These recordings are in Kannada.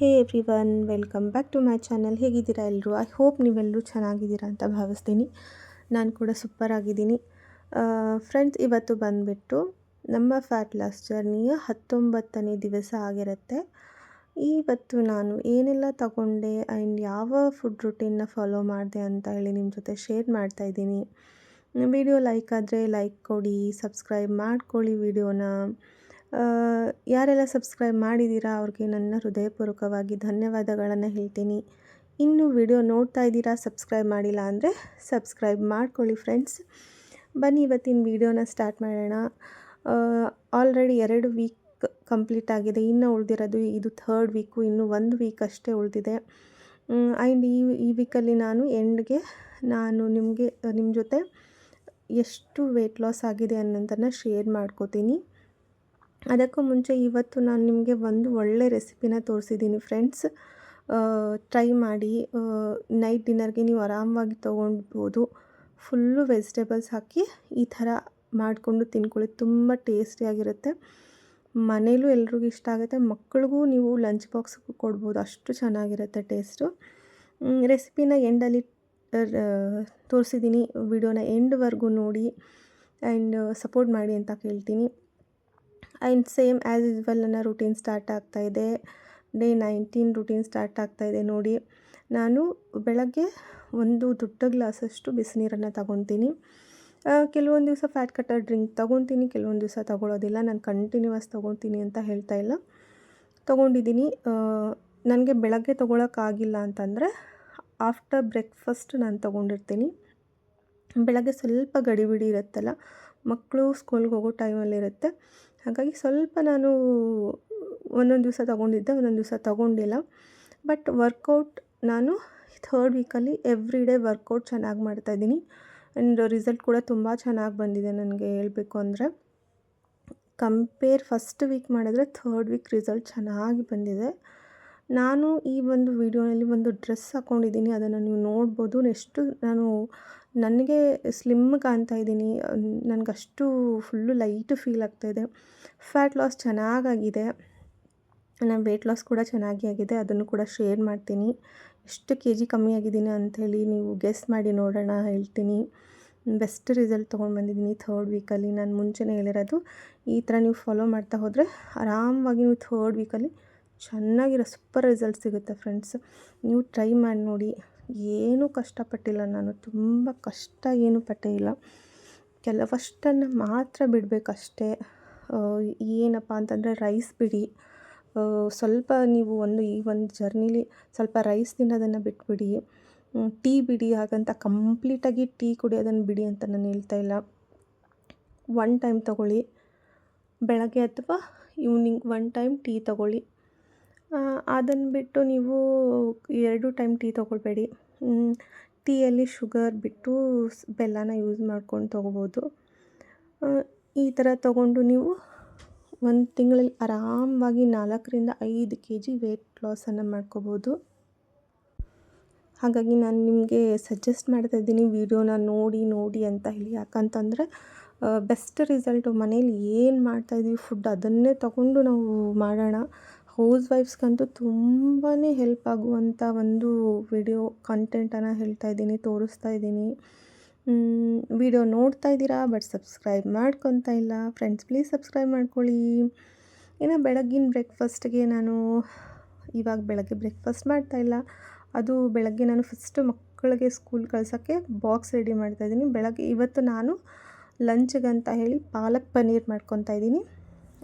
Hey everyone, welcome back to my channel. ಹೇಗಿದ್ದೀರಾ ಎಲ್ಲರೂ? ಐ ಹೋಪ್ ನೀವೆಲ್ಲರೂ ಚೆನ್ನಾಗಿದ್ದೀರಾ ಅಂತ ಭಾವಿಸ್ತೀನಿ. ನಾನು ಕೂಡ ಸೂಪರ್ ಆಗಿದ್ದೀನಿ. ಫ್ರೆಂಡ್ಸ್, ಇವತ್ತು ಬಂದುಬಿಟ್ಟು ನಮ್ಮ ಫ್ಯಾಟ್ ಲಾಸ್ ಜರ್ನಿಯ 19ನೇ ದಿವಸ ಆಗಿರುತ್ತೆ. ಇವತ್ತು ನಾನು ಏನೆಲ್ಲ ತಗೊಂಡೆ ಆ್ಯಂಡ್ ಯಾವ ಫುಡ್ ರುಟೀನ್ನ ಫಾಲೋ ಮಾಡಿದೆ ಅಂತ ಹೇಳಿ ನಿಮ್ಮ ಜೊತೆ ಶೇರ್ ಮಾಡ್ತಾಯಿದ್ದೀನಿ. ವಿಡಿಯೋ ಲೈಕ್ ಆದರೆ ಲೈಕ್ ಕೊಡಿ, ಸಬ್ಸ್ಕ್ರೈಬ್ ಮಾಡ್ಕೊಳ್ಳಿ ವಿಡಿಯೋನ. ಯಾರೆಲ್ಲ ಸಬ್ಸ್ಕ್ರೈಬ್ ಮಾಡಿದ್ದೀರಾ ಅವ್ರಿಗೆ ನನ್ನ ಹೃದಯಪೂರ್ವಕವಾಗಿ ಧನ್ಯವಾದಗಳನ್ನು ಹೇಳ್ತೀನಿ. ಇನ್ನು ವಿಡಿಯೋ ನೋಡ್ತಾ ಇದ್ದೀರಾ, ಸಬ್ಸ್ಕ್ರೈಬ್ ಮಾಡಿಲ್ಲ ಅಂದರೆ ಸಬ್ಸ್ಕ್ರೈಬ್ ಮಾಡ್ಕೊಳ್ಳಿ ಫ್ರೆಂಡ್ಸ್. ಬನ್ನಿ ಇವತ್ತಿನ ವಿಡಿಯೋನ ಸ್ಟಾರ್ಟ್ ಮಾಡೋಣ. ಆಲ್ರೆಡಿ 2 ವೀಕ್ ಕಂಪ್ಲೀಟ್ ಆಗಿದೆ. ಇನ್ನು ಉಳಿದಿರೋದು ಇದು 3rd ವೀಕು. ಇನ್ನೂ 1 ವೀಕ್ ಅಷ್ಟೇ ಉಳಿದಿದೆ. ಆ್ಯಂಡ್ ಈ ವೀಕಲ್ಲಿ ನಾನು ಎಂಡ್ಗೆ ನಿಮ್ಮ ಜೊತೆ ಎಷ್ಟು ವೆಯ್ಟ್ ಲಾಸ್ ಆಗಿದೆ ಅನ್ನೋದನ್ನು ಶೇರ್ ಮಾಡ್ಕೋತೀನಿ. ಅದಕ್ಕೂ ಮುಂಚೆ ಇವತ್ತು ನಾನು ನಿಮಗೆ ಒಂದು ಒಳ್ಳೆ ರೆಸಿಪಿನ ತೋರಿಸಿದ್ದೀನಿ ಫ್ರೆಂಡ್ಸ್. ಟ್ರೈ ಮಾಡಿ. ನೈಟ್ ಡಿನ್ನರ್ಗೆ ನೀವು ಆರಾಮವಾಗಿ ತೊಗೊಳ್ಬೋದು. ಫುಲ್ಲು ವೆಜಿಟೇಬಲ್ಸ್ ಹಾಕಿ ಈ ಥರ ಮಾಡಿಕೊಂಡು ತಿನ್ಕೊಳ್ಳಿ. ತುಂಬ ಟೇಸ್ಟಿಯಾಗಿರುತ್ತೆ. ಮನೇಲೂ ಎಲ್ರಿಗೂ ಇಷ್ಟ ಆಗುತ್ತೆ. ಮಕ್ಕಳಿಗೂ ನೀವು ಲಂಚ್ ಬಾಕ್ಸ್ಗೂ ಕೊಡ್ಬೋದು, ಅಷ್ಟು ಚೆನ್ನಾಗಿರುತ್ತೆ ಟೇಸ್ಟು. ರೆಸಿಪಿನ ಎಂಡಲ್ಲಿ ತೋರಿಸಿದ್ದೀನಿ. ವಿಡಿಯೋನ ಎಂಡ್ವರೆಗೂ ನೋಡಿ ಆ್ಯಂಡ್ ಸಪೋರ್ಟ್ ಮಾಡಿ ಅಂತ ಕೇಳ್ತೀನಿ. ಆ್ಯಂಡ್ ಸೇಮ್ ಆ್ಯಸ್ ಯೂಸ್ವಲ್ ನನ್ನ ರೂಟೀನ್ ಸ್ಟಾರ್ಟ್ ಆಗ್ತಾಯಿದೆ. ಡೇ 19 ರೂಟೀನ್ ಸ್ಟಾರ್ಟ್ ಆಗ್ತಾಯಿದೆ ನೋಡಿ. ನಾನು ಬೆಳಗ್ಗೆ ಒಂದು ದೊಡ್ಡ ಗ್ಲಾಸಷ್ಟು ಬಿಸಿನೀರನ್ನು ತಗೊತೀನಿ. ಕೆಲವೊಂದು ದಿವಸ ಫ್ಯಾಟ್ ಕಟ್ಟರ್ ಡ್ರಿಂಕ್ ತೊಗೊತೀನಿ, ಕೆಲವೊಂದು ದಿವಸ ತೊಗೊಳ್ಳೋದಿಲ್ಲ. ನಾನು ಕಂಟಿನ್ಯೂಸ್ ತೊಗೊತೀನಿ ಅಂತ ಹೇಳ್ತಾ ಇಲ್ಲ, ತೊಗೊಂಡಿದ್ದೀನಿ. ನನಗೆ ಬೆಳಗ್ಗೆ ತೊಗೊಳಕ್ಕಾಗಿಲ್ಲ ಅಂತಂದರೆ ಆಫ್ಟರ್ ಬ್ರೇಕ್ಫಾಸ್ಟ್ ನಾನು ತೊಗೊಂಡಿರ್ತೀನಿ. ಬೆಳಗ್ಗೆ ಸ್ವಲ್ಪ ಗಡಿಬಿಡಿ ಇರುತ್ತಲ್ಲ, ಮಕ್ಕಳು ಸ್ಕೂಲ್ಗೆ ಹೋಗೋ ಟೈಮಲ್ಲಿರುತ್ತೆ. ಹಾಗಾಗಿ ಸ್ವಲ್ಪ ನಾನು ಒಂದೊಂದು ದಿವಸ ತೊಗೊಂಡಿದ್ದೆ, ಒಂದೊಂದು ದಿವಸ ತೊಗೊಂಡಿಲ್ಲ. ಬಟ್ ವರ್ಕೌಟ್ ನಾನು 3rd ವೀಕಲ್ಲಿ ಎವ್ರಿ ಡೇ ವರ್ಕೌಟ್ ಚೆನ್ನಾಗಿ ಮಾಡ್ತಾಯಿದ್ದೀನಿ. ಆ್ಯಂಡ್ ರಿಸಲ್ಟ್ ಕೂಡ ತುಂಬ ಚೆನ್ನಾಗಿ ಬಂದಿದೆ ನನಗೆ ಹೇಳಬೇಕು ಅಂದರೆ. ಫಸ್ಟ್ ವೀಕ್ ಮಾಡಿದ್ರೆ 3rd ವೀಕ್ ರಿಸಲ್ಟ್ ಚೆನ್ನಾಗಿ ಬಂದಿದೆ. ನಾನು ಈ ಒಂದು ವಿಡಿಯೋನಲ್ಲಿ ಒಂದು ಡ್ರೆಸ್ ಹಾಕ್ಕೊಂಡಿದ್ದೀನಿ, ಅದನ್ನು ನೀವು ನೋಡ್ಬೋದು. ನನಗೆ ಸ್ಲಿಮ್ ಕಾಣ್ತಾ ಇದ್ದೀನಿ. ನನಗಷ್ಟು ಫುಲ್ಲು ಲೈಟ್ ಫೀಲ್ ಆಗ್ತಾಯಿದೆ. ಫ್ಯಾಟ್ ಲಾಸ್ ಚೆನ್ನಾಗಾಗಿದೆ. ನನ್ನ ವೆಯ್ಟ್ ಲಾಸ್ ಕೂಡ ಚೆನ್ನಾಗಿ ಆಗಿದೆ. ಅದನ್ನು ಕೂಡ ಶೇರ್ ಮಾಡ್ತೀನಿ. ಎಷ್ಟು kg ಕಮ್ಮಿ ಆಗಿದ್ದೀನಿ ಅಂಥೇಳಿ ನೀವು ಗೆಸ್ ಮಾಡಿ ನೋಡೋಣ, ಹೇಳ್ತೀನಿ. ಬೆಸ್ಟ್ ರಿಸಲ್ಟ್ ತೊಗೊಂಡು ಬಂದಿದ್ದೀನಿ 3rd ವೀಕಲ್ಲಿ. ನಾನು ಮುಂಚೆನೇ ಹೇಳಿರೋದು, ಈ ಥರ ನೀವು ಫಾಲೋ ಮಾಡ್ತಾ ಹೋದರೆ ಆರಾಮವಾಗಿ ನೀವು 3rd ವೀಕಲ್ಲಿ ಚೆನ್ನಾಗಿರೋ ಸೂಪರ್ ರಿಸಲ್ಟ್ ಸಿಗುತ್ತೆ ಫ್ರೆಂಡ್ಸ್. ನೀವು ಟ್ರೈ ಮಾಡಿ ನೋಡಿ. ಏನೂ ಕಷ್ಟಪಟ್ಟಿಲ್ಲ ನಾನು, ತುಂಬ ಕಷ್ಟ ಏನೂ ಪಟ್ಟೇ ಇಲ್ಲ. ಕೆಲವಷ್ಟನ್ನು ಮಾತ್ರ ಬಿಡಬೇಕಷ್ಟೇ. ಏನಪ್ಪ ಅಂತಂದರೆ ರೈಸ್ ಬಿಡಿ. ಸ್ವಲ್ಪ ನೀವು ಈ ಒಂದು ಜರ್ನಿಲಿ ಸ್ವಲ್ಪ ರೈಸ್ ತಿನ್ನೋದನ್ನು ಬಿಟ್ಬಿಡಿ. ಟೀ ಬಿಡಿ. ಹಾಗಂತ ಕಂಪ್ಲೀಟಾಗಿ ಟೀ ಕುಡಿಯೋದನ್ನು ಬಿಡಿ ಅಂತ ನಾನು ಹೇಳ್ತಾ ಇಲ್ಲ. 1 ಟೈಮ್ ತೊಗೊಳ್ಳಿ, ಬೆಳಗ್ಗೆ ಅಥವಾ ಈವ್ನಿಂಗ್ 1 ಟೈಮ್ ಟೀ ತೊಗೊಳ್ಳಿ. ಅದನ್ನು ಬಿಟ್ಟು ನೀವು 2 ಟೈಮ್ ಟೀ ತೊಗೊಳ್ಬೇಡಿ. ಟೀಯಲ್ಲಿ ಶುಗರ್ ಬಿಟ್ಟು ಬೆಲ್ಲನ ಯೂಸ್ ಮಾಡ್ಕೊಂಡು ತೊಗೋಬೋದು. ಈ ಥರ ತೊಗೊಂಡು ನೀವು 1 ತಿಂಗಳಲ್ಲಿ ಆರಾಮವಾಗಿ 4ರಿಂದ 5 kg ವೆಯ್ಟ್ ಲಾಸನ್ನು ಮಾಡ್ಕೋಬೋದು. ಹಾಗಾಗಿ ನಾನು ನಿಮಗೆ ಸಜೆಸ್ಟ್ ಮಾಡ್ತಾಯಿದ್ದೀನಿ ವಿಡಿಯೋನ ನೋಡಿ ಅಂತ ಹೇಳಿ. ಯಾಕಂತಂದರೆ ಬೆಸ್ಟ್ ರಿಸಲ್ಟು. ಮನೇಲಿ ಏನು ಮಾಡ್ತಾಯಿದ್ದೀವಿ ಫುಡ್ ಅದನ್ನೇ ತೊಗೊಂಡು ನಾವು ಮಾಡೋಣ. ಹೌಸ್ ವೈಫ್ಸ್ಗಂತೂ ತುಂಬಾ ಹೆಲ್ಪ್ ಆಗುವಂಥ ಒಂದು ವಿಡಿಯೋ ಕಂಟೆಂಟನ್ನು ತೋರಿಸ್ತಾ ಇದ್ದೀನಿ. ವಿಡಿಯೋ ನೋಡ್ತಾ ಇದ್ದೀರಾ, ಬಟ್ ಸಬ್ಸ್ಕ್ರೈಬ್ ಮಾಡ್ಕೊತಾ ಇಲ್ಲ ಫ್ರೆಂಡ್ಸ್. ಪ್ಲೀಸ್ ಸಬ್ಸ್ಕ್ರೈಬ್ ಮಾಡ್ಕೊಳ್ಳಿ. ಇನ್ನು ಬೆಳಗ್ಗಿನ ಬ್ರೇಕ್ಫಾಸ್ಟ್ಗೆ ನಾನು ಇವಾಗ ಬೆಳಗ್ಗೆ ಬ್ರೇಕ್ಫಾಸ್ಟ್ ಮಾಡ್ತಾಯಿಲ್ಲ. ಅದು ಬೆಳಗ್ಗೆ ನಾನು ಫಸ್ಟು ಮಕ್ಕಳಿಗೆ ಸ್ಕೂಲ್ ಕಳ್ಸೋಕ್ಕೆ ಬಾಕ್ಸ್ ರೆಡಿ ಮಾಡ್ತಾಯಿದ್ದೀನಿ. ಇವತ್ತು ನಾನು ಲಂಚ್ಗಂತ ಹೇಳಿ ಪಾಲಕ್ ಪನ್ನೀರ್ ಮಾಡ್ಕೊತಾ ಇದ್ದೀನಿ.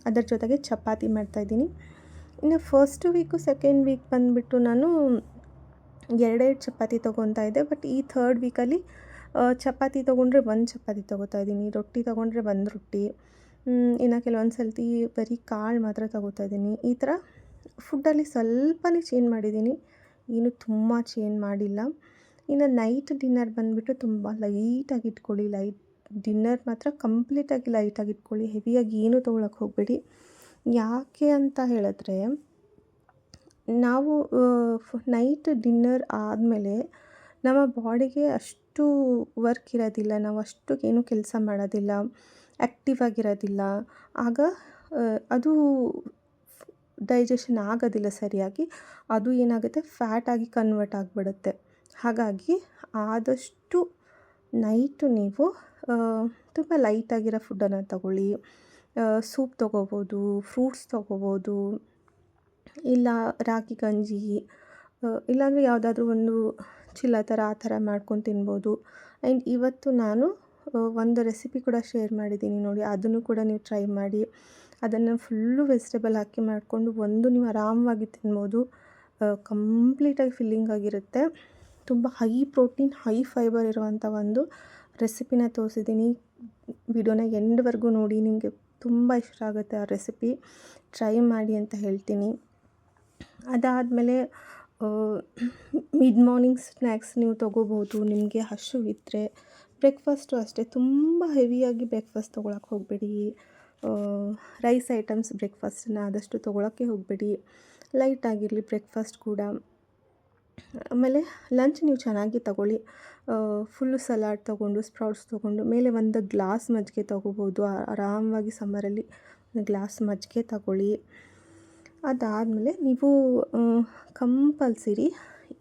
ಅದರ ಜೊತೆಗೆ ಚಪಾತಿ ಮಾಡ್ತಾಯಿದ್ದೀನಿ. ಇನ್ನು 1st ವೀಕು 2nd ವೀಕ್ ಬಂದುಬಿಟ್ಟು ನಾನು 2 ಚಪಾತಿ ತೊಗೊತಾ ಇದ್ದೆ. ಬಟ್ ಈ 3rd ವೀಕಲ್ಲಿ ಚಪಾತಿ ತೊಗೊಂಡ್ರೆ 1 ಚಪಾತಿ ತೊಗೋತಾ ಇದ್ದೀನಿ, ರೊಟ್ಟಿ ತೊಗೊಂಡ್ರೆ 1 ರೊಟ್ಟಿ. ಇನ್ನು ಕೆಲವೊಂದು ಸರ್ತಿ ಬರೀ ಕಾಳು ಮಾತ್ರ ತೊಗೋತಾ ಇದ್ದೀನಿ. ಈ ಥರ ಫುಡ್ಡಲ್ಲಿ ಸ್ವಲ್ಪನೇ ಚೇಂಜ್ ಮಾಡಿದ್ದೀನಿ, ಏನು ತುಂಬ ಚೇಂಜ್ ಮಾಡಿಲ್ಲ. ಇನ್ನು ನೈಟ್ ಡಿನ್ನರ್ ಬಂದುಬಿಟ್ಟು ತುಂಬ ಲೈಟಾಗಿ ಇಟ್ಕೊಳ್ಳಿ. ಡಿನ್ನರ್ ಮಾತ್ರ ಕಂಪ್ಲೀಟಾಗಿ ಲೈಟಾಗಿ ಇಟ್ಕೊಳ್ಳಿ. ಹೆವಿಯಾಗಿ ಏನೂ ತೊಗೊಳಕ್ಕೆ ಹೋಗಬೇಡಿ. ಯಾಕೆ ಅಂತ ಹೇಳಿದ್ರೆ, ನಾವು ನೈಟ್ ಡಿನ್ನರ್ ಆದಮೇಲೆ ನಮ್ಮ ಬಾಡಿಗೆ ಅಷ್ಟು ವರ್ಕ್ ಇರೋದಿಲ್ಲ, ನಾವು ಅಷ್ಟು ಏನೂ ಕೆಲಸ ಮಾಡೋದಿಲ್ಲ, ಆ್ಯಕ್ಟಿವ್ ಆಗಿರೋದಿಲ್ಲ. ಆಗ ಅದು ಡೈಜೆಷನ್ ಆಗೋದಿಲ್ಲ ಸರಿಯಾಗಿ. ಅದು ಏನಾಗುತ್ತೆ, ಫ್ಯಾಟಾಗಿ ಕನ್ವರ್ಟ್ ಆಗಿಬಿಡುತ್ತೆ. ಹಾಗಾಗಿ ಆದಷ್ಟು ನೈಟು ನೀವು ತುಂಬ ಲೈಟಾಗಿರೋ ಫುಡ್ಡನ್ನು ತಗೊಳ್ಳಿ. ಸೂಪ್ ತೊಗೋಬೋದು, ಫ್ರೂಟ್ಸ್ ತೊಗೋಬೋದು, ಇಲ್ಲ ರಾಗಿ ಗಂಜಿ, ಇಲ್ಲಾಂದರೆ ಯಾವುದಾದ್ರೂ ಒಂದು ಚಿಲ್ಲ ಥರ ಆ ಥರ ಮಾಡ್ಕೊಂಡು ತಿನ್ಬೋದು. ಆ್ಯಂಡ್ ಇವತ್ತು ನಾನು ಒಂದು ರೆಸಿಪಿ ಕೂಡ ಶೇರ್ ಮಾಡಿದ್ದೀನಿ ನೋಡಿ, ಅದನ್ನು ಕೂಡ ನೀವು ಟ್ರೈ ಮಾಡಿ. ಅದನ್ನು ಫುಲ್ಲು ವೆಜಿಟೇಬಲ್ ಹಾಕಿ ಮಾಡಿಕೊಂಡು ನೀವು ಆರಾಮವಾಗಿ ತಿನ್ಬೋದು. ಕಂಪ್ಲೀಟಾಗಿ ಫಿಲ್ಲಿಂಗ್ ಆಗಿರುತ್ತೆ. ತುಂಬ ಹೈ ಪ್ರೋಟೀನ್, ಹೈ ಫೈಬರ್ ಇರುವಂಥ ಒಂದು ರೆಸಿಪಿನ ತೋರಿಸಿದ್ದೀನಿ. ವಿಡಿಯೋನ ಎಂಡ್ವರೆಗೂ ನೋಡಿ, ನಿಮಗೆ ತುಂಬ ಇಷ್ಟ ಆಗುತ್ತೆ ಆ ರೆಸಿಪಿ. ಟ್ರೈ ಮಾಡಿ ಅಂತ ಹೇಳ್ತೀನಿ. ಅದಾದಮೇಲೆ ಮಿಡ್ ಮಾರ್ನಿಂಗ್ ಸ್ನ್ಯಾಕ್ಸ್ ನೀವು ತೊಗೋಬೋದು ನಿಮಗೆ ಹಸಿವಿದ್ದರೆ. ಬ್ರೇಕ್ಫಾಸ್ಟು ಅಷ್ಟೇ, ತುಂಬ ಹೆವಿಯಾಗಿ ಬ್ರೇಕ್ಫಾಸ್ಟ್ ತೊಗೊಳಕ್ಕೆ ಹೋಗಬೇಡಿ. ರೈಸ್ ಐಟಮ್ಸ್ ಬ್ರೇಕ್ಫಾಸ್ಟನ್ನು ಆದಷ್ಟು ತೊಗೊಳಕ್ಕೆ ಹೋಗಬೇಡಿ. ಲೈಟಾಗಿರಲಿ ಬ್ರೇಕ್ಫಾಸ್ಟ್ ಕೂಡ. ಆಮೇಲೆ ಲಂಚ್ ನೀವು ಚೆನ್ನಾಗಿ ತಗೊಳ್ಳಿ. ಫುಲ್ಲು ಸಲಾಡ್ ತೊಗೊಂಡು, ಸ್ಪ್ರೌಟ್ಸ್ ತೊಗೊಂಡು, ಮೇಲೆ ಒಂದು ಗ್ಲಾಸ್ ಮಜ್ಜಿಗೆ ತೊಗೋಬೋದು. ಆರಾಮವಾಗಿ ಸಮ್ಮರಲ್ಲಿ ಗ್ಲಾಸ್ ಮಜ್ಜಿಗೆ ತಗೊಳ್ಳಿ. ಅದಾದಮೇಲೆ ನೀವು ಕಂಪಲ್ಸರಿ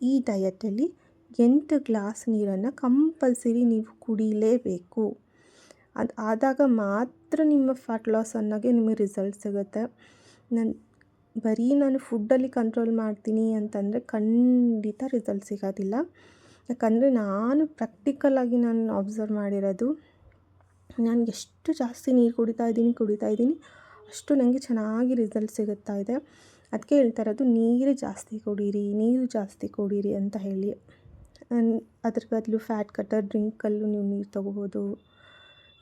ಈ ಡಯಟಲ್ಲಿ 8 ಗ್ಲಾಸ್ ನೀರನ್ನು ಕಂಪಲ್ಸರಿ ನೀವು ಕುಡಿಲೇಬೇಕು. ಅದು ಆದಾಗ ಮಾತ್ರ ನಿಮ್ಮ ಫ್ಯಾಟ್ ಲಾಸ್ ಅನ್ನೋಗೆ ನಿಮಗೆ ರಿಸಲ್ಟ್ ಸಿಗುತ್ತೆ. ನಾನು ಫುಡ್ಡಲ್ಲಿ ಕಂಟ್ರೋಲ್ ಮಾಡ್ತೀನಿ ಅಂತಂದರೆ ಖಂಡಿತ ರಿಸಲ್ಟ್ ಸಿಗೋದಿಲ್ಲ. ಯಾಕಂದರೆ ನಾನು ಪ್ರಾಕ್ಟಿಕಲಾಗಿ ನಾನು ಅಬ್ಸರ್ವ್ ಮಾಡಿರೋದು, ನಾನು ಎಷ್ಟು ಜಾಸ್ತಿ ನೀರು ಕುಡಿತಾ ಇದ್ದೀನಿ ಅಷ್ಟು ನನಗೆ ಚೆನ್ನಾಗಿ ರಿಸಲ್ಟ್ ಸಿಗುತ್ತಾ ಇದೆ. ಅದಕ್ಕೆ ಹೇಳ್ತಾ ಇರೋದು, ನೀರು ಜಾಸ್ತಿ ಕುಡೀರಿ ಅಂತ ಹೇಳಿ. ಅದ್ರ ಬದಲು ಫ್ಯಾಟ್ ಕಟ್ಟರ್ ಡ್ರಿಂಕಲ್ಲೂ ನೀವು ನೀರು ತೊಗೋಬೋದು.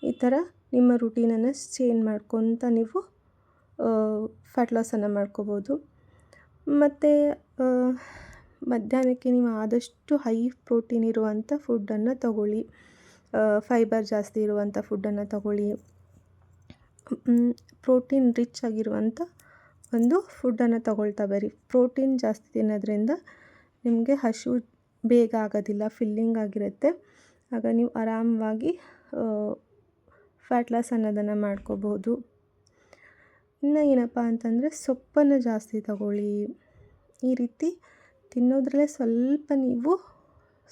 ಈ ಥರ ನಿಮ್ಮ ರುಟೀನನ್ನು ಚೇಂಜ್ ಮಾಡ್ಕೊತ ನೀವು ಫ್ಯಾಟ್ ಲಾಸನ್ನು ಮಾಡ್ಕೋಬೋದು. ಮತ್ತು ಮಧ್ಯಾಹ್ನಕ್ಕೆ ನೀವು ಆದಷ್ಟು ಹೈ ಪ್ರೋಟೀನ್ ಇರುವಂಥ ಫುಡ್ಡನ್ನು ತಗೊಳ್ಳಿ. ಫೈಬರ್ ಜಾಸ್ತಿ ಇರುವಂಥ ಫುಡ್ಡನ್ನು ತಗೊಳ್ಳಿ. ಪ್ರೋಟೀನ್ ರಿಚ್ ಆಗಿರುವಂಥ ಒಂದು ಫುಡ್ಡನ್ನು ತಗೊಳ್ತಾ ಬರಿ. ಪ್ರೋಟೀನ್ ಜಾಸ್ತಿ ತಿನ್ನೋದ್ರಿಂದ ನಿಮಗೆ ಹಸಿವು ಬೇಗ ಆಗೋದಿಲ್ಲ, ಫಿಲ್ಲಿಂಗ್ ಆಗಿರುತ್ತೆ. ಆಗ ನೀವು ಆರಾಮವಾಗಿ ಫ್ಯಾಟ್ ಲಾಸ್ ಅನ್ನೋದನ್ನು ಮಾಡ್ಕೋಬೋದು. ಇನ್ನು ಏನಪ್ಪ ಅಂತಂದರೆ, ಸೊಪ್ಪನ್ನು ಜಾಸ್ತಿ ತಗೊಳ್ಳಿ. ಈ ರೀತಿ ತಿನ್ನೋದ್ರಲ್ಲೇ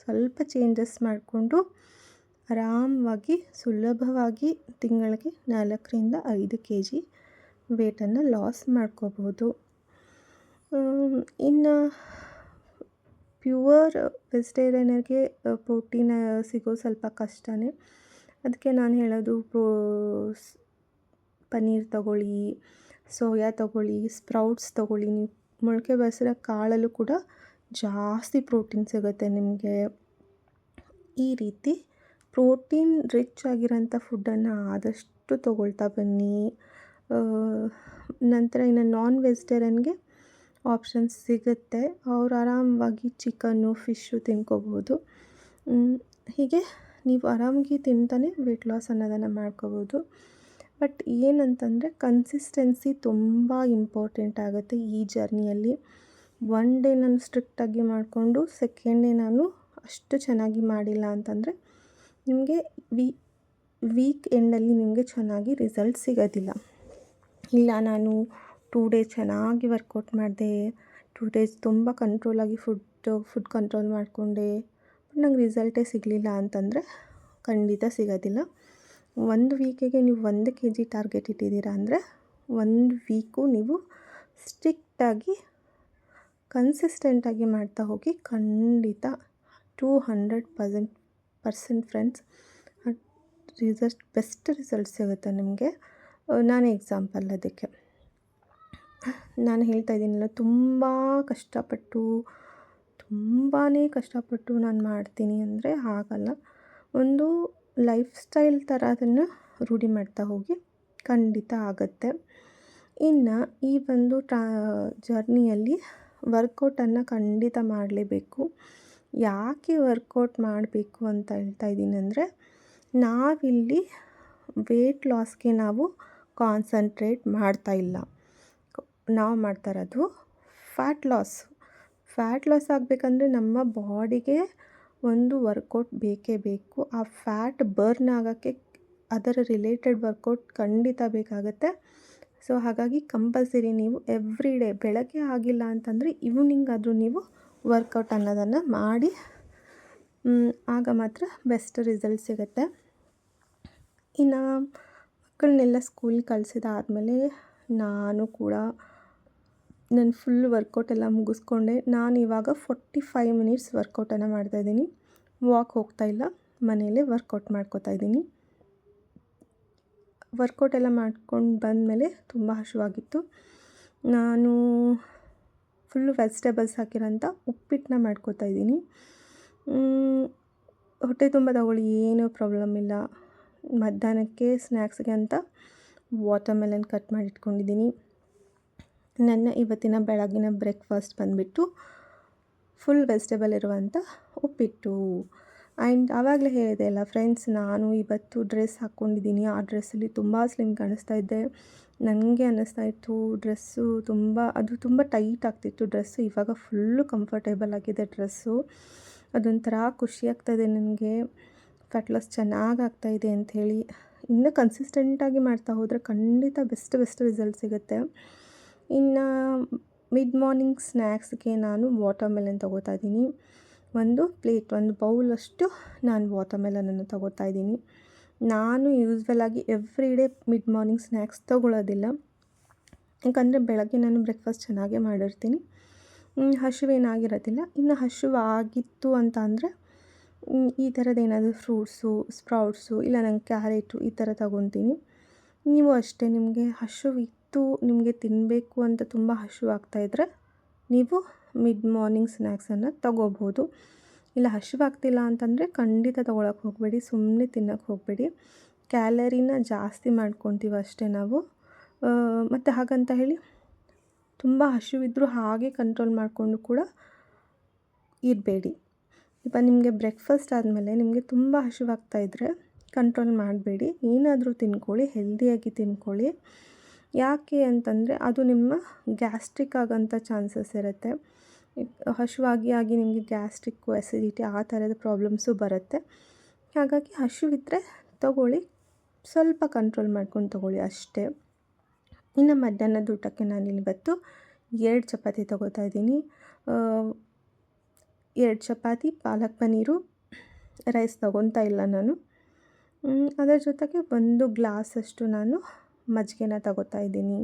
ಸ್ವಲ್ಪ ಚೇಂಜಸ್ ಮಾಡಿಕೊಂಡು ಆರಾಮವಾಗಿ ಸುಲಭವಾಗಿ ತಿಂಗಳಿಗೆ 4ರಿಂದ 5 kg ವೇಟನ್ನು ಲಾಸ್ ಮಾಡ್ಕೋಬೋದು. ಇನ್ನು ಪ್ಯೂವರ್ ವೆಜಿಟೇರಿಯನ್ಗೆ ಪ್ರೋಟೀನ್ ಸಿಗೋದು ಸ್ವಲ್ಪ ಕಷ್ಟನೇ. ಅದಕ್ಕೆ ನಾನು ಹೇಳೋದು, ಪನ್ನೀರ್ ತಗೊಳ್ಳಿ, ಸೋಯಾ ತಗೊಳ್ಳಿ, ಸ್ಪ್ರೌಟ್ಸ್ ತಗೊಳ್ಳಿ. ನೀವು ಮೊಳಕೆ ಬರಿಸಿರೋ ಕಾಳಲ್ಲೂ ಕೂಡ ಜಾಸ್ತಿ ಪ್ರೋಟೀನ್ ಸಿಗುತ್ತೆ ನಿಮಗೆ. ಈ ರೀತಿ ಪ್ರೋಟೀನ್ ರಿಚ್ ಆಗಿರೋಂಥ ಫುಡ್ಡನ್ನು ಆದಷ್ಟು ತೊಗೊಳ್ತಾ ಬನ್ನಿ. ನಂತರ ಇನ್ನು ನಾನ್ ವೆಜಿಟೇರಿಯನ್ಗೆ ಆಪ್ಷನ್ಸ್ ಸಿಗುತ್ತೆ. ಅವ್ರು ಆರಾಮವಾಗಿ ಚಿಕನ್ನು, ಫಿಶ್ಶು ತಿನ್ಕೋಬೋದು. ಹೀಗೆ ನೀವು ಆರಾಮಾಗಿ ತಿಂತಾನೆ ವೆಯ್ಟ್ ಲಾಸ್ ಅನ್ನೋದನ್ನು ಮಾಡ್ಕೋಬೋದು. ಬಟ್ ಏನಂತಂದರೆ, ಕನ್ಸಿಸ್ಟೆನ್ಸಿ ತುಂಬ ಇಂಪಾರ್ಟೆಂಟ್ ಆಗುತ್ತೆ ಈ ಜರ್ನಿಯಲ್ಲಿ. ಒನ್ ಡೇ ನಾನು ಸ್ಟ್ರಿಕ್ಟಾಗಿ ಮಾಡಿಕೊಂಡು ಸೆಕೆಂಡ್ ಡೇ ನಾನು ಅಷ್ಟು ಚೆನ್ನಾಗಿ ಮಾಡಿಲ್ಲ ಅಂತಂದರೆ ನಿಮಗೆ ವೀಕ್ ಎಂಡಲ್ಲಿ ನಿಮಗೆ ಚೆನ್ನಾಗಿ ರಿಸಲ್ಟ್ ಸಿಗೋದಿಲ್ಲ. ಇಲ್ಲ, ನಾನು 2 ಡೇಸ್ ಚೆನ್ನಾಗಿ ವರ್ಕೌಟ್ ಮಾಡಿದೆ, 2 ಡೇಸ್ ತುಂಬ ಕಂಟ್ರೋಲಾಗಿ ಫುಡ್ ಕಂಟ್ರೋಲ್ ಮಾಡಿಕೊಂಡೆ, ಬಟ್ ನಂಗೆ ರಿಸಲ್ಟೇ ಸಿಗಲಿಲ್ಲ ಅಂತಂದರೆ ಖಂಡಿತ ಸಿಗೋದಿಲ್ಲ. 1 ವೀಕಿಗೆ ನೀವು 1 kg ಟಾರ್ಗೆಟ್ ಇಟ್ಟಿದ್ದೀರಾ ಅಂದರೆ 1 ವೀಕು ನೀವು ಸ್ಟ್ರಿಕ್ಟಾಗಿ ಕನ್ಸಿಸ್ಟೆಂಟಾಗಿ ಮಾಡ್ತಾ ಹೋಗಿ. ಖಂಡಿತ 200% ಫ್ರೆಂಡ್ಸ್ ಬೆಸ್ಟ್ ರಿಸಲ್ಟ್ ಸಿಗುತ್ತೆ ನಿಮಗೆ. ನಾನು ಎಕ್ಸಾಂಪಲ್ ಅದಕ್ಕೆ ನಾನು ಹೇಳ್ತಾ ಇದ್ದೀನಲ್ಲ, ತುಂಬಾ ಕಷ್ಟಪಟ್ಟು ನಾನು ಮಾಡ್ತೀನಿ ಅಂದರೆ ಆಗಲ್ಲ. ಒಂದು ಲೈಫ್ ಸ್ಟೈಲ್ ಥರ ಅದನ್ನು ರೂಢಿ ಮಾಡ್ತಾ ಹೋಗಿ, ಖಂಡಿತ ಆಗುತ್ತೆ. ಇನ್ನು ಈ ಒಂದು ಜರ್ನಿಯಲ್ಲಿ ವರ್ಕೌಟನ್ನು ಖಂಡಿತ ಮಾಡಲೇಬೇಕು. ಯಾಕೆ ವರ್ಕೌಟ್ ಮಾಡಬೇಕು ಅಂತ ಹೇಳ್ತಾ ಇದ್ದೀನಿ ಅಂದರೆ, ನಾವಿಲ್ಲಿ ವೆಯ್ಟ್ ಲಾಸ್ಗೆ ನಾವು ಕಾನ್ಸಂಟ್ರೇಟ್ ಮಾಡ್ತಾ ಇಲ್ಲ. ನಾವು ಮಾಡ್ತಾ ಇರೋದು ಫ್ಯಾಟ್ ಲಾಸ್ ಆಗಬೇಕಂದ್ರೆ ನಮ್ಮ ಬಾಡಿಗೆ ಒಂದು ವರ್ಕೌಟ್ ಬೇಕೇ ಬೇಕು. ಆ ಫ್ಯಾಟ್ ಬರ್ನ್ ಆಗೋಕ್ಕೆ ಅದರ ರಿಲೇಟೆಡ್ ವರ್ಕೌಟ್ ಖಂಡಿತ ಬೇಕಾಗುತ್ತೆ. ಸೊ ಹಾಗಾಗಿ ಕಂಪಲ್ಸರಿ ನೀವು ಎವ್ರಿ ಡೇ ಬೆಳಗ್ಗೆ ಆಗಿಲ್ಲ ಅಂತಂದರೆ ಈವ್ನಿಂಗ್ ಆದರೂ ನೀವು ವರ್ಕೌಟ್ ಅನ್ನೋದನ್ನು ಮಾಡಿ, ಆಗ ಮಾತ್ರ ಬೆಸ್ಟ್ ರಿಸಲ್ಟ್ ಸಿಗುತ್ತೆ. ಇನ್ನು ಮಕ್ಕಳನ್ನೆಲ್ಲ ಸ್ಕೂಲಿಗೆ ಕಳಿಸಿದಾದ್ಮೇಲೆ ನಾನು ಕೂಡ ನಾನು ಫುಲ್ ವರ್ಕೌಟ್ ಎಲ್ಲ ಮುಗಿಸ್ಕೊಂಡೆ. ನಾನು ಇವಾಗ 45 ಮಿನಿಟ್ಸ್ ವರ್ಕೌಟನ್ನು ಮಾಡ್ತಾಯಿದ್ದೀನಿ. ವಾಕ್ ಹೋಗ್ತಾಯಿಲ್ಲ, ಮನೆಯಲ್ಲೇ ವರ್ಕೌಟ್ ಮಾಡ್ಕೋತಾಯಿದ್ದೀನಿ. ವರ್ಕೌಟ್ ಎಲ್ಲ ಮಾಡ್ಕೊಂಡು ಬಂದಮೇಲೆ ತುಂಬ ಹಸಿವಾಗಿತ್ತು. ನಾನು ಫುಲ್ಲು ವೆಜಿಟೇಬಲ್ಸ್ ಹಾಕಿರೋಂಥ ಉಪ್ಪಿಟ್ಟನ್ನ ಮಾಡ್ಕೋತಾಯಿದ್ದೀನಿ. ಹೊಟ್ಟೆ ತುಂಬ ತಗೊಳ್ಳಿ, ಏನೂ ಪ್ರಾಬ್ಲಮ್ ಇಲ್ಲ. ಮಧ್ಯಾಹ್ನಕ್ಕೆ ಸ್ನ್ಯಾಕ್ಸ್ಗೆ ಅಂತ ವಾಟರ್ಮೆಲನ್ ಕಟ್ ಮಾಡಿ ಇಟ್ಕೊಂಡಿದ್ದೀನಿ. ನನ್ನ ಇವತ್ತಿನ ಬೆಳಗಿನ ಬ್ರೇಕ್ಫಾಸ್ಟ್ ಬಂದುಬಿಟ್ಟು ಫುಲ್ ವೆಜಿಟೇಬಲ್ ಇರುವಂಥ ಉಪ್ಪಿಟ್ಟು. ಆ್ಯಂಡ್ ಆವಾಗಲೇ ಹೇಳಿದೆ ಅಲ್ಲ ಫ್ರೆಂಡ್ಸ್, ನಾನು ಇವತ್ತು ಡ್ರೆಸ್ ಹಾಕ್ಕೊಂಡಿದ್ದೀನಿ. ಆ ಡ್ರೆಸ್ಸಲ್ಲಿ ತುಂಬ ಸ್ಲಿಮ್ ಕಾಣಿಸ್ತಾ ಇದ್ದೆ. ನನಗೆ ಅನ್ನಿಸ್ತಾ ಇತ್ತು ಡ್ರೆಸ್ಸು ತುಂಬ ಟೈಟ್ ಆಗ್ತಿತ್ತು ಡ್ರೆಸ್ಸು. ಇವಾಗ ಫುಲ್ಲು ಕಂಫರ್ಟೇಬಲ್ ಆಗಿದೆ ಡ್ರೆಸ್ಸು. ಅದೊಂಥರ ಖುಷಿ ಆಗ್ತಾಯಿದೆ ನನಗೆ, ಫ್ಯಾಟ್ ಲಾಸ್ ಚೆನ್ನಾಗಿ ಆಗ್ತಾಯಿದೆ ಅಂಥೇಳಿ. ಇನ್ನೂ ಕನ್ಸಿಸ್ಟೆಂಟಾಗಿ ಮಾಡ್ತಾ ಹೋದರೆ ಖಂಡಿತ ಬೆಸ್ಟ್ ರಿಸಲ್ಟ್ ಸಿಗುತ್ತೆ. ಇನ್ನು ಮಿಡ್ ಮಾರ್ನಿಂಗ್ ಸ್ನ್ಯಾಕ್ಸ್ಗೆ ನಾನು ವಾಟರ್ಮೆಲನ್ ತೊಗೋತಾ ಇದ್ದೀನಿ. ಒಂದು ಬೌಲಷ್ಟು ನಾನು ವಾಟರ್ಮೆಲನನ್ನು ತೊಗೋತಾ ಇದ್ದೀನಿ. ನಾನು ಯೂಸ್ವಲಾಗಿ every day mid morning snacks ತೊಗೊಳ್ಳೋದಿಲ್ಲ, ಯಾಕಂದರೆ ಬೆಳಗ್ಗೆ ನಾನು ಬ್ರೇಕ್ಫಾಸ್ಟ್ ಚೆನ್ನಾಗೇ ಮಾಡಿರ್ತೀನಿ, ಹಸಿವೇನಾಗಿರೋದಿಲ್ಲ. ಇನ್ನು ಹಸಿವಾಗಿತ್ತು ಅಂತ ಅಂದರೆ ಈ ಥರದ್ದು ಏನಾದರೂ ಫ್ರೂಟ್ಸು, ಸ್ಪ್ರೌಟ್ಸು, ಇಲ್ಲ ನಂಗೆ ಕ್ಯಾರೆಟು ಈ ಥರ ತೊಗೊತೀನಿ. ನೀವು ಅಷ್ಟೇ, ನಿಮಗೆ ಹಸಿವಿತ್ತು, ನಿಮಗೆ ತಿನ್ನಬೇಕು ಅಂತ ತುಂಬ ಹಸಿವಾಗ್ತಾಯಿದ್ರೆ ನೀವು ಮಿಡ್ ಮಾರ್ನಿಂಗ್ ಸ್ನ್ಯಾಕ್ಸನ್ನು ತೊಗೋಬೋದು. ಇಲ್ಲ ಹಸಿವಾಗ್ತಿಲ್ಲ ಅಂತಂದರೆ ಖಂಡಿತ ತೊಗೊಳಕ್ಕೆ ಹೋಗಬೇಡಿ, ಸುಮ್ಮನೆ ತಿನ್ನೋಕ್ಕೆ ಹೋಗಬೇಡಿ. ಕ್ಯಾಲರಿನ ಜಾಸ್ತಿ ಮಾಡ್ಕೊತೀವಿ ಅಷ್ಟೇ ನಾವು. ಮತ್ತು ಹಾಗಂತ ಹೇಳಿ ತುಂಬ ಹಸಿವಿದ್ದರೂ ಹಾಗೆ ಕಂಟ್ರೋಲ್ ಮಾಡಿಕೊಂಡು ಕೂಡ ಇರಬೇಡಿ. ಇವಾಗ ನಿಮಗೆ ಬ್ರೇಕ್ಫಾಸ್ಟ್ ಆದಮೇಲೆ ನಿಮಗೆ ತುಂಬ ಹಸಿವಾಗ್ತಾಯಿದ್ರೆ ಕಂಟ್ರೋಲ್ ಮಾಡಬೇಡಿ, ಏನಾದರೂ ತಿನ್ಕೊಳ್ಳಿ, ಹೆಲ್ದಿಯಾಗಿ ತಿನ್ಕೊಳ್ಳಿ. ಯಾಕೆ ಅಂತಂದರೆ ಅದು ನಿಮ್ಮ ಗ್ಯಾಸ್ಟ್ರಿಕ್ ಆಗೋಂಥ ಚಾನ್ಸಸ್ ಇರುತ್ತೆ. ಹಸಿವಾಗಿ ನಿಮಗೆ ಗ್ಯಾಸ್ಟ್ರಿಕ್ಕು, ಅಸಿಡಿಟಿ ಆ ಥರದ ಪ್ರಾಬ್ಲಮ್ಸು ಬರುತ್ತೆ. ಹಾಗಾಗಿ ಹಸಿವಿದ್ದರೆ ತೊಗೊಳ್ಳಿ, ಸ್ವಲ್ಪ ಕಂಟ್ರೋಲ್ ಮಾಡ್ಕೊಂಡು ತೊಗೊಳ್ಳಿ ಅಷ್ಟೇ. ಇನ್ನು ಮಧ್ಯಾಹ್ನದ ಊಟಕ್ಕೆ ನಾನಿವತ್ತು 2 ಚಪಾತಿ ತೊಗೋತಾ ಇದ್ದೀನಿ. 2 ಚಪಾತಿ, ಪಾಲಕ್ ಪನ್ನೀರು, ರೈಸ್ ತೊಗೊತಾ ಇಲ್ಲ ನಾನು. ಅದರ ಜೊತೆಗೆ 1 ಗ್ಲಾಸಷ್ಟು ನಾನು ಮಜ್ಜಿಗೆನ ತೊಗೋತಾ ಇದ್ದೀನಿ.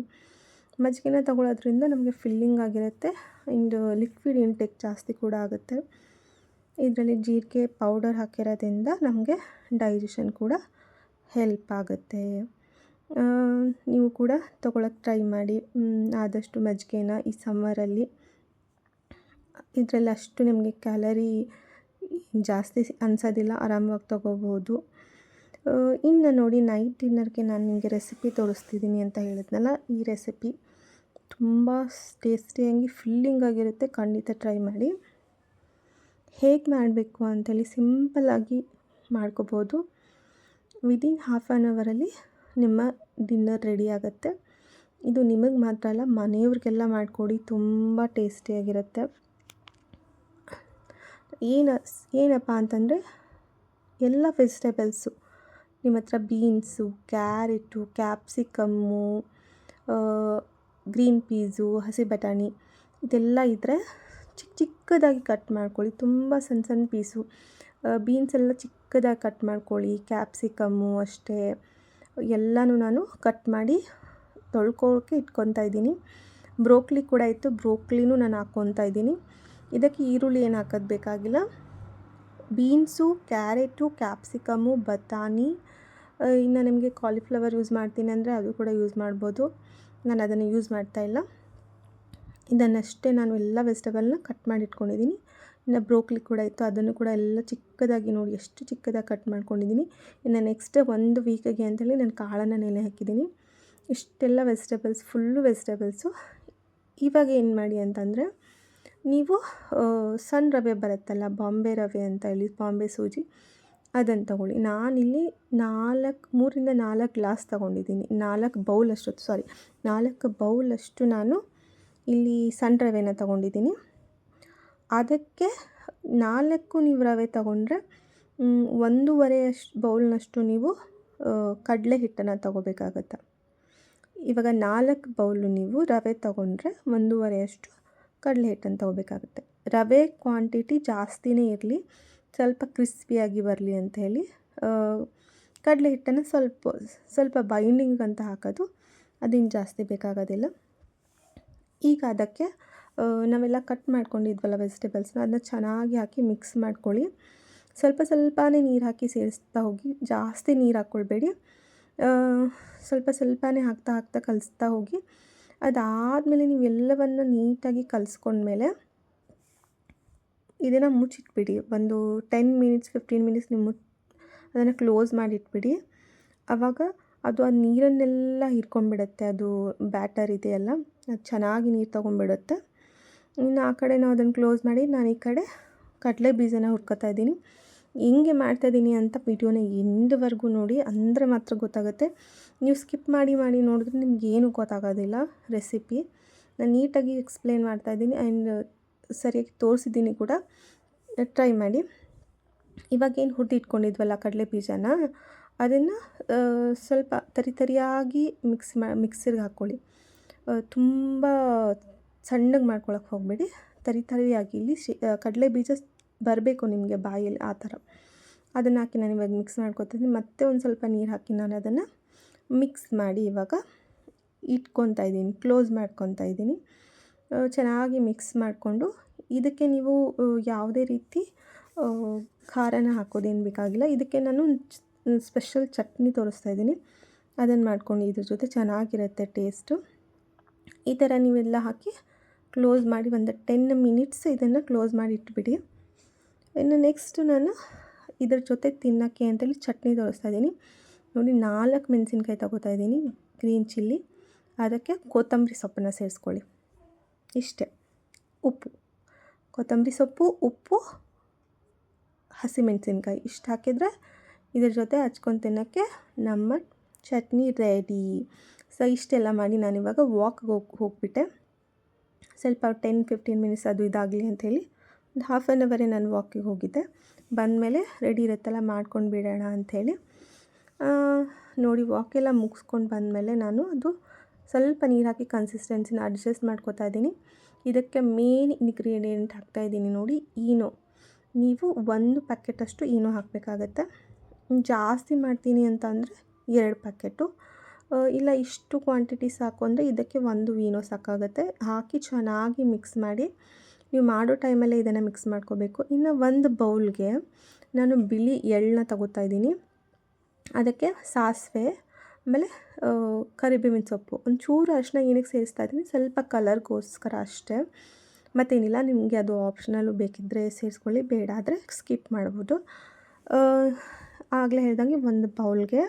ಮಜ್ಜಿಗೆನ ತೊಗೊಳೋದ್ರಿಂದ ನಮಗೆ ಫಿಲ್ಲಿಂಗ್ ಆಗಿರುತ್ತೆ ಆ್ಯಂಡ್ ಲಿಕ್ವಿಡ್ ಇಂಟೇಕ್ ಜಾಸ್ತಿ ಕೂಡ ಆಗುತ್ತೆ. ಇದರಲ್ಲಿ ಜೀರಿಗೆ ಪೌಡರ್ ಹಾಕಿರೋದ್ರಿಂದ ನಮಗೆ ಡೈಜೆಷನ್ ಕೂಡ ಹೆಲ್ಪ್ ಆಗುತ್ತೆ. ನೀವು ಕೂಡ ತೊಗೊಳಕ್ಕೆ ಟ್ರೈ ಮಾಡಿ ಆದಷ್ಟು ಮಜ್ಜಿಗೆನ ಈ ಸಮ್ಮರಲ್ಲಿ. ಇದರಲ್ಲಿ ಅಷ್ಟು ನಿಮಗೆ ಕ್ಯಾಲರಿ ಜಾಸ್ತಿ ಅನಿಸೋದಿಲ್ಲ, ಆರಾಮವಾಗಿ ತೊಗೋಬೋದು. ಇನ್ನು ನೋಡಿ, ನೈಟ್ ಡಿನ್ನರ್ಗೆ ನಾನು ನಿಮಗೆ ರೆಸಿಪಿ ತೋರಿಸ್ತಿದ್ದೀನಿ ಅಂತ ಹೇಳಿದ್ನಲ್ಲ, ಈ ರೆಸಿಪಿ ತುಂಬ ಟೇಸ್ಟಿಯಾಗಿ ಫಿಲ್ಲಿಂಗ್ ಆಗಿರುತ್ತೆ, ಖಂಡಿತ ಟ್ರೈ ಮಾಡಿ. ಹೇಗೆ ಮಾಡಬೇಕು ಅಂಥೇಳಿ ಸಿಂಪಲ್ಲಾಗಿ ಮಾಡ್ಕೋಬೋದು. ವಿದಿನ್ ಹಾಫ್ ಆನ್ ಅವರಲ್ಲಿ ನಿಮ್ಮ ಡಿನ್ನರ್ ರೆಡಿ ಆಗುತ್ತೆ. ಇದು ನಿಮಗೆ ಮಾತ್ರ ಅಲ್ಲ, ಮನೆಯವ್ರಿಗೆಲ್ಲ ಮಾಡಿಕೊಡಿ, ತುಂಬ ಟೇಸ್ಟಿಯಾಗಿರುತ್ತೆ. ಏನಪ್ಪ ಅಂತಂದರೆ ಎಲ್ಲ ವೆಜಿಟೇಬಲ್ಸು ನಿಮ್ಮ ಹತ್ರ beans, carrot, capsicum, green piece, ಹಸಿ ಬಟಾಣಿ ಇದೆಲ್ಲ ಇದ್ದರೆ ಚಿಕ್ಕದಾಗಿ ಕಟ್ ಮಾಡ್ಕೊಳ್ಳಿ. ತುಂಬ ಸಣ್ಣ ಪೀಸು ಬೀನ್ಸ್ ಎಲ್ಲ ಚಿಕ್ಕದಾಗಿ ಕಟ್ ಮಾಡ್ಕೊಳ್ಳಿ. ಕ್ಯಾಪ್ಸಿಕಮ್ಮು ಅಷ್ಟೇ, ಎಲ್ಲನೂ ನಾನು ಕಟ್ ಮಾಡಿ ತೊಳ್ಕೊಳ್ಳೋಕ್ಕೆ ಇಟ್ಕೊತಾ ಇದ್ದೀನಿ. ಬ್ರೋಕ್ಲಿ ಕೂಡ ಇತ್ತು, ಬ್ರೋಕ್ಲಿನೂ ನಾನು ಹಾಕ್ಕೊತಾ ಇದ್ದೀನಿ. ಇದಕ್ಕೆ ಈರುಳ್ಳಿ ಏನು ಹಾಕೋದು ಬೇಕಾಗಿಲ್ಲ. ಬೀನ್ಸು, ಕ್ಯಾರೆಟು, ಕ್ಯಾಪ್ಸಿಕಮ್ಮು, ಬಟಾಣಿ, ಇನ್ನು ನಿಮಗೆ ಕಾಲಿಫ್ಲವರ್ ಯೂಸ್ ಮಾಡ್ತೀನಿ ಅಂದರೆ ಅದು ಕೂಡ ಯೂಸ್ ಮಾಡ್ಬೋದು. ನಾನು ಅದನ್ನು ಯೂಸ್ ಮಾಡ್ತಾಯಿಲ್ಲ. ಇದನ್ನಷ್ಟೇ ನಾನು ಎಲ್ಲ ವೆಜಿಟೇಬಲ್ನ ಕಟ್ ಮಾಡಿ ಇಟ್ಕೊಂಡಿದ್ದೀನಿ. ಇನ್ನು ಬ್ರೋಕ್ಲಿ ಕೂಡ ಇತ್ತು, ಅದನ್ನು ಕೂಡ ಎಲ್ಲ ಚಿಕ್ಕದಾಗಿ ನೋಡಿ ಎಷ್ಟು ಚಿಕ್ಕದಾಗಿ ಕಟ್ ಮಾಡ್ಕೊಂಡಿದ್ದೀನಿ. ಇನ್ನು ನೆಕ್ಸ್ಟ್ 1 ವೀಕಿಗೆ ಅಂತೇಳಿ ನಾನು ಕಾಳನ್ನು ನೆನೆ ಹಾಕಿದ್ದೀನಿ. ಇಷ್ಟೆಲ್ಲ ಫುಲ್ಲು ವೆಜಿಟೇಬಲ್ಸು. ಇವಾಗ ಏನು ಮಾಡಿ ಅಂತಂದರೆ, ನೀವು ಸಣ್ಣ ರವೆ ಬರುತ್ತಲ್ಲ, ಬಾಂಬೆ ರವೆ ಅಂತ ಹೇಳಿ, ಬಾಂಬೆ ಸೂಜಿ, ಅದನ್ನು ತೊಗೊಳ್ಳಿ. ನಾನಿಲ್ಲಿ 3ರಿಂದ 4 ಗ್ಲಾಸ್ ತೊಗೊಂಡಿದ್ದೀನಿ. 4 ಬೌಲಷ್ಟು ನಾನು ಇಲ್ಲಿ ಸಣ್ಣ ರವೆನ ತೊಗೊಂಡಿದ್ದೀನಿ. ಅದಕ್ಕೆ 4 ನೀವು ರವೆ ತೊಗೊಂಡ್ರೆ 1.5 ಬೌಲ್ನಷ್ಟು ನೀವು ಕಡಲೆ ಹಿಟ್ಟನ್ನು ತೊಗೋಬೇಕಾಗತ್ತೆ. ಇವಾಗ 4 ಬೌಲು ನೀವು ರವೆ ತೊಗೊಂಡ್ರೆ 1.5 ಅಷ್ಟು ಕಡಲೆ ಹಿಟ್ಟನ್ನು ತೊಗೋಬೇಕಾಗುತ್ತೆ. ರವೆ ಕ್ವಾಂಟಿಟಿ ಜಾಸ್ತಿನೇ ಇರಲಿ, ಸ್ವಲ್ಪ ಕ್ರಿಸ್ಪಿಯಾಗಿ ಬರಲಿ ಅಂಥೇಳಿ ಕಡಲೆ ಹಿಟ್ಟನ್ನು ಸ್ವಲ್ಪ ಬೈಂಡಿಂಗ್ ಅಂತ ಹಾಕೋದು, ಅದೇನು ಜಾಸ್ತಿ ಬೇಕಾಗೋದಿಲ್ಲ. ಈಗ ಅದಕ್ಕೆ ನಾವೆಲ್ಲ ಕಟ್ ಮಾಡ್ಕೊಂಡಿದ್ವಲ್ಲ ವೆಜಿಟೇಬಲ್ಸ್ನ, ಅದನ್ನ ಚೆನ್ನಾಗಿ ಹಾಕಿ ಮಿಕ್ಸ್ ಮಾಡ್ಕೊಳ್ಳಿ. ಸ್ವಲ್ಪನೇ ನೀರು ಹಾಕಿ ಸೇರಿಸ್ತಾ ಹೋಗಿ, ಜಾಸ್ತಿ ನೀರು ಹಾಕ್ಕೊಳ್ಬೇಡಿ. ಸ್ವಲ್ಪನೇ ಹಾಕ್ತಾ ಕಲಿಸ್ತಾ ಹೋಗಿ. ಅದಾದಮೇಲೆ ನೀವು ಎಲ್ಲವನ್ನು ನೀಟಾಗಿ ಕಲಿಸ್ಕೊಂಡ್ಮೇಲೆ ಇದನ್ನು ಮುಚ್ಚಿಟ್ಬಿಡಿ. ಒಂದು 10 ಮಿನಿಟ್ಸ್ 15 ಮಿನಿಟ್ಸ್ ನೀವು ಅದನ್ನು ಕ್ಲೋಸ್ ಮಾಡಿಟ್ಬಿಡಿ. ಆವಾಗ ಅದು ಆ ನೀರನ್ನೆಲ್ಲ ಹೀರ್ಕೊಂಡ್ಬಿಡುತ್ತೆ. ಅದು ಬ್ಯಾಟರ್ ಇದೆಯಲ್ಲ, ಅದು ಚೆನ್ನಾಗಿ ನೀರು ತೊಗೊಂಡ್ಬಿಡುತ್ತೆ. ಇನ್ನು ಆ ಕಡೆ ನಾವು ಅದನ್ನು ಕ್ಲೋಸ್ ಮಾಡಿ, ನಾನು ಈ ಕಡೆ ಕಡಲೆ ಬೀಜನ ಹುರ್ಕೊತಾ ಇದ್ದೀನಿ. ಹೆಂಗೆ ಮಾಡ್ತಾಯಿದ್ದೀನಿ ಅಂತ ವಿಡಿಯೋನ ಎಂಡ್ವರೆಗೂ ನೋಡಿ, ಅಂದರೆ ಮಾತ್ರ ಗೊತ್ತಾಗುತ್ತೆ. ನೀವು ಸ್ಕಿಪ್ ಮಾಡಿ ನೋಡಿದ್ರೆ ನಿಮಗೇನು ಗೊತ್ತಾಗೋದಿಲ್ಲ ರೆಸಿಪಿ. ನಾನು ನೀಟಾಗಿ ಎಕ್ಸ್ಪ್ಲೇನ್ ಮಾಡ್ತಾಯಿದ್ದೀನಿ ಆ್ಯಂಡ್ ಸರಿಯಾಗಿ ತೋರಿಸಿದ್ದೀನಿ ಕೂಡ, ಟ್ರೈ ಮಾಡಿ. ಇವಾಗೇನು ಹುರಿದಿಟ್ಕೊಂಡಿದ್ವಲ್ಲ ಕಡಲೆ ಬೀಜನ, ಅದನ್ನು ಸ್ವಲ್ಪ ತರಿಯಾಗಿ ಮಿಕ್ಸಿಗೆ ಹಾಕ್ಕೊಳ್ಳಿ. ತುಂಬ ಸಣ್ಣಗೆ ಮಾಡ್ಕೊಳಕ್ಕೆ ಹೋಗಬೇಡಿ, ತರಿಯಾಗಿ. ಇಲ್ಲಿ ಕಡಲೆ ಬೀಜ ಬರಬೇಕು ನಿಮಗೆ ಬಾಯಲ್ಲಿ, ಆ ಥರ. ಅದನ್ನು ಹಾಕಿ ನಾನು ಇವಾಗ ಮಿಕ್ಸ್ ಮಾಡ್ಕೊತಿದ್ದೀನಿ. ಮತ್ತೆ ಒಂದು ಸ್ವಲ್ಪ ನೀರು ಹಾಕಿ ನಾನು ಅದನ್ನು ಮಿಕ್ಸ್ ಮಾಡಿ ಇವಾಗ ಇಟ್ಕೊತಾ ಇದ್ದೀನಿ, ಕ್ಲೋಸ್ ಮಾಡ್ಕೊತಾ ಇದ್ದೀನಿ. ಚೆನ್ನಾಗಿ ಮಿಕ್ಸ್ ಮಾಡಿಕೊಂಡು, ಇದಕ್ಕೆ ನೀವು ಯಾವುದೇ ರೀತಿ ಖಾರನ ಹಾಕೋದೇನು ಬೇಕಾಗಿಲ್ಲ. ಇದಕ್ಕೆ ನಾನು ಸ್ಪೆಷಲ್ ಚಟ್ನಿ ತೋರಿಸ್ತಾ ಇದ್ದೀನಿ, ಅದನ್ನು ಮಾಡ್ಕೊಂಡು ಇದ್ರ ಜೊತೆ ಚೆನ್ನಾಗಿರುತ್ತೆ ಟೇಸ್ಟು. ಈ ಥರ ನೀವೆಲ್ಲ ಹಾಕಿ ಕ್ಲೋಸ್ ಮಾಡಿ ಒಂದು 10 ಮಿನಿಟ್ಸ್ ಇದನ್ನು ಕ್ಲೋಸ್ ಮಾಡಿ ಇಟ್ಬಿಡಿ. ಇನ್ನು ನೆಕ್ಸ್ಟು ನಾನು ಇದ್ರ ಜೊತೆ ತಿನ್ನೋಕ್ಕೆ ಅಂತೇಳಿ ಚಟ್ನಿ ತೋರಿಸ್ತಾ ಇದ್ದೀನಿ. ನೋಡಿ, 4 ಮೆಣಸಿನ್ಕಾಯಿ ತಗೋತಾ ಇದ್ದೀನಿ, ಗ್ರೀನ್ ಚಿಲ್ಲಿ. ಅದಕ್ಕೆ ಕೊತ್ತಂಬರಿ ಸೊಪ್ಪನ್ನು ಸೇರಿಸ್ಕೊಳ್ಳಿ. ಇಷ್ಟೇ. ಉಪ್ಪು, ಕೊತ್ತಂಬರಿ ಸೊಪ್ಪು, ಉಪ್ಪು, ಹಸಿಮೆಣಸಿನ್ಕಾಯಿ ಇಷ್ಟು ಹಾಕಿದರೆ ಇದ್ರ ಜೊತೆ ಹಚ್ಕೊಂಡು ತಿನ್ನೋಕ್ಕೆ ನಮ್ಮ ಚಟ್ನಿ ರೆಡಿ. ಸೊ ಇಷ್ಟೆಲ್ಲ ಮಾಡಿ ನಾನಿವಾಗ ವಾಕ್ಗೆ ಹೋಗಿಬಿಟ್ಟೆ. ಸ್ವಲ್ಪ 10-15 ಮಿನಿಟ್ಸ್ ಅದು ಇದಾಗಲಿ ಅಂಥೇಳಿ ಒಂದು ಹಾಫ್ ಆನ್ ಅವರೇ ನಾನು ವಾಕಿಗೆ ಹೋಗಿದ್ದೆ. ಬಂದಮೇಲೆ ರೆಡಿ ಇರುತ್ತಲ್ಲ, ಮಾಡ್ಕೊಂಡು ಬಿಡೋಣ ಅಂಥೇಳಿ. ನೋಡಿ, ವಾಕೆಲ್ಲ ಮುಗಿಸ್ಕೊಂಡು ಬಂದಮೇಲೆ ನಾನು ಅದು ಸ್ವಲ್ಪ ನೀರು ಹಾಕಿ ಕನ್ಸಿಸ್ಟೆನ್ಸಿನ ಅಡ್ಜಸ್ಟ್ ಮಾಡ್ಕೋತಾ ಇದ್ದೀನಿ. ಇದಕ್ಕೆ ಮೇನ್ ಇಂಗ್ರೀಡಿಯೆಂಟ್ ಹಾಕ್ತಾಯಿದ್ದೀನಿ ನೋಡಿ, ಈನೋ. ನೀವು 1 ಪ್ಯಾಕೆಟಷ್ಟು ಈನೋ ಹಾಕಬೇಕಾಗತ್ತೆ. ಜಾಸ್ತಿ ಮಾಡ್ತೀನಿ ಅಂತ ಅಂದರೆ 2 ಪ್ಯಾಕೆಟು, ಇಲ್ಲ ಇಷ್ಟು ಕ್ವಾಂಟಿಟಿ ಸಾಕು ಅಂದರೆ ಇದಕ್ಕೆ 1 ಈನೋ ಸಾಕಾಗುತ್ತೆ. ಹಾಕಿ ಚೆನ್ನಾಗಿ ಮಿಕ್ಸ್ ಮಾಡಿ, ನೀವು ಮಾಡೋ ಟೈಮಲ್ಲೇ ಇದನ್ನು ಮಿಕ್ಸ್ ಮಾಡ್ಕೋಬೇಕು. ಇನ್ನು 1 ಬೌಲ್ಗೆ ನಾನು ಬಿಳಿ ಎಳ್ಳನ್ನ ತಗೋತಾ ಇದ್ದೀನಿ. ಅದಕ್ಕೆ ಸಾಸಿವೆ, ಆಮೇಲೆ ಕರಿಬೇವಿನ ಸೊಪ್ಪು, ಒಂಚೂರು ಅರಿಶಿನ ಏನಕ್ಕೆ ಸೇರಿಸ್ತಾ ಇದ್ದೀನಿ, ಸ್ವಲ್ಪ ಕಲರ್ಗೋಸ್ಕರ ಅಷ್ಟೇ, ಮತ್ತೇನಿಲ್ಲ. ನಿಮಗೆ ಅದು ಆಪ್ಷನಲ್ಲು, ಬೇಕಿದ್ದರೆ ಸೇರಿಸ್ಕೊಳ್ಳಿ, ಬೇಡ ಆದರೆ ಸ್ಕಿಪ್ ಮಾಡ್ಬೋದು. ಆಗಲೇ ಹೇಳ್ದಂಗೆ 1 ಬೌಲ್ಗೆ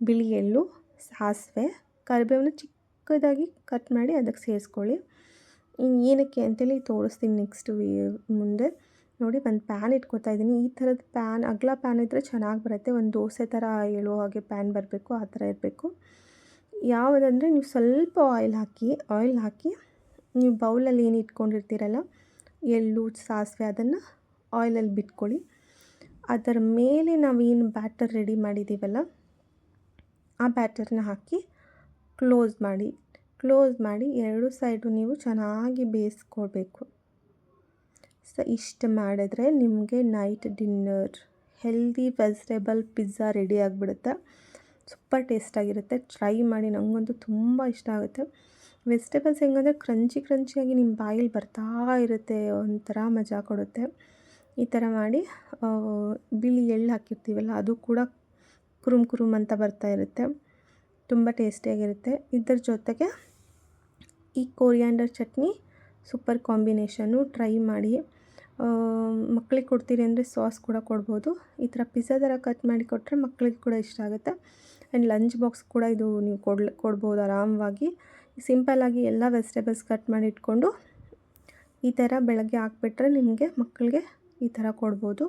ಬಿಳಿ ಎಳ್ಳು, ಸಾಸಿವೆ, ಕರಿಬೇವನ್ನ ಚಿಕ್ಕದಾಗಿ ಕಟ್ ಮಾಡಿ ಅದಕ್ಕೆ ಸೇರಿಸ್ಕೊಳ್ಳಿ. ಏನಕ್ಕೆ ಅಂತೇಳಿ ತೋರಿಸ್ತೀನಿ ನೆಕ್ಸ್ಟ್ ಮುಂದೆ. ನೋಡಿ, ಒಂದು ಪ್ಯಾನ್ ಇಟ್ಕೊತಾ ಇದ್ದೀನಿ. ಈ ಥರದ ಪ್ಯಾನ್, ಅಗಲ ಪ್ಯಾನ್ ಇದ್ದರೆ ಚೆನ್ನಾಗಿ ಬರುತ್ತೆ. ಒಂದು ದೋಸೆ ಥರ ಏಳೋ ಹಾಗೆ ಪ್ಯಾನ್ ಬರಬೇಕು, ಆ ಥರ ಇರಬೇಕು. ಯಾವುದಂದರೆ, ನೀವು ಸ್ವಲ್ಪ ಆಯಿಲ್ ಹಾಕಿ ನೀವು ಬೌಲಲ್ಲಿ ಏನು ಇಟ್ಕೊಂಡಿರ್ತೀರಲ್ಲ ಎಳ್ಳು, ಸಾಸಿವೆ, ಅದನ್ನು ಆಯಿಲಲ್ಲಿ ಬಿಟ್ಕೊಳ್ಳಿ. ಅದರ ಮೇಲೆ ನಾವೇನು ಬ್ಯಾಟರ್ ರೆಡಿ ಮಾಡಿದ್ದೀವಲ್ಲ, ಆ ಬ್ಯಾಟರ್ನ ಹಾಕಿ ಕ್ಲೋಸ್ ಮಾಡಿ 2 ಸೈಡು ನೀವು ಚೆನ್ನಾಗಿ ಬೇಯಿಸ್ಕೊಳ್ಬೇಕು. ಸೊ ಇಷ್ಟು ಮಾಡಿದ್ರೆ ನಿಮಗೆ night dinner healthy vegetable pizza ready ಆಗಿಬಿಡುತ್ತೆ. ಸೂಪರ್ ಟೇಸ್ಟಾಗಿರುತ್ತೆ, ಟ್ರೈ ಮಾಡಿ. ನನಗಂತೂ ತುಂಬ ಇಷ್ಟ ಆಗುತ್ತೆ. ವೆಜಿಟೇಬಲ್ಸ್ ಹೆಂಗಂದರೆ ಕ್ರಂಚಿಯಾಗಿ ನಿಮ್ಮ ಬಾಯಲ್ಲಿ ಬರ್ತಾ ಇರುತ್ತೆ, ಒಂಥರ ಮಜಾ ಕೊಡುತ್ತೆ. ಈ ಥರ ಮಾಡಿ, ಬಿಳಿ ಎಳ್ಳು ಹಾಕಿರ್ತೀವಲ್ಲ ಅದು ಕೂಡ ಕುರುಮ್ ಅಂತ ಬರ್ತಾ ಇರುತ್ತೆ, ತುಂಬ ಟೇಸ್ಟಿಯಾಗಿರುತ್ತೆ. ಇದ್ರ ಜೊತೆಗೆ ಈ coriander chutney super combination, try ಮಾಡಿ. ಮಕ್ಕಳಿಗೆ ಕೊಡ್ತೀರಿ ಅಂದರೆ ಸಾಸ್ ಕೂಡ ಕೊಡ್ಬೋದು. ಈ ಥರ ಪಿಜ್ಜಾ ಥರ ಕಟ್ ಮಾಡಿ ಕೊಟ್ಟರೆ ಮಕ್ಕಳಿಗೆ ಕೂಡ ಇಷ್ಟ ಆಗುತ್ತೆ. ಆ್ಯಂಡ್ ಲಂಚ್ ಬಾಕ್ಸ್ ಕೂಡ ಇದು ನೀವು ಕೊಡ್ಬೋದು ಆರಾಮವಾಗಿ. ಸಿಂಪಲ್ಲಾಗಿ ಎಲ್ಲ ವೆಜಿಟೇಬಲ್ಸ್ ಕಟ್ ಮಾಡಿ ಇಟ್ಕೊಂಡು ಈ ಥರ ಬೆಳಗ್ಗೆ ಹಾಕ್ಬಿಟ್ರೆ ನಿಮಗೆ ಮಕ್ಕಳಿಗೆ ಈ ಥರ ಕೊಡ್ಬೋದು.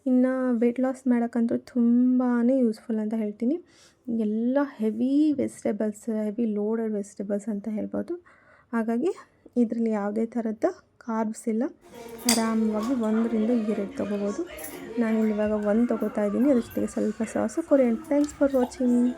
ಇನ್ನು ವೆಯ್ಟ್ ಲಾಸ್ ಮಾಡೋಕ್ಕಂತೂ ತುಂಬಾ ಯೂಸ್ಫುಲ್ ಅಂತ ಹೇಳ್ತೀನಿ. ಎಲ್ಲ ಹೆವಿ ಲೋಡೆಡ್ ವೆಜಿಟೇಬಲ್ಸ್ ಅಂತ ಹೇಳ್ಬೋದು. ಹಾಗಾಗಿ ಇದರಲ್ಲಿ ಯಾವುದೇ ಥರದ ಕಾರ್ಬ್ಸ್ ಇಲ್ಲ, ಆರಾಮವಾಗಿ 1-2 ತೊಗೋಬೋದು. ನಾನು ಇವಾಗ 1 ತೊಗೋತಾ ಇದ್ದೀನಿ. ಅದ್ರ ಜೊತೆಗೆ ಸ್ವಲ್ಪ sauce, coriander. Thanks for watching.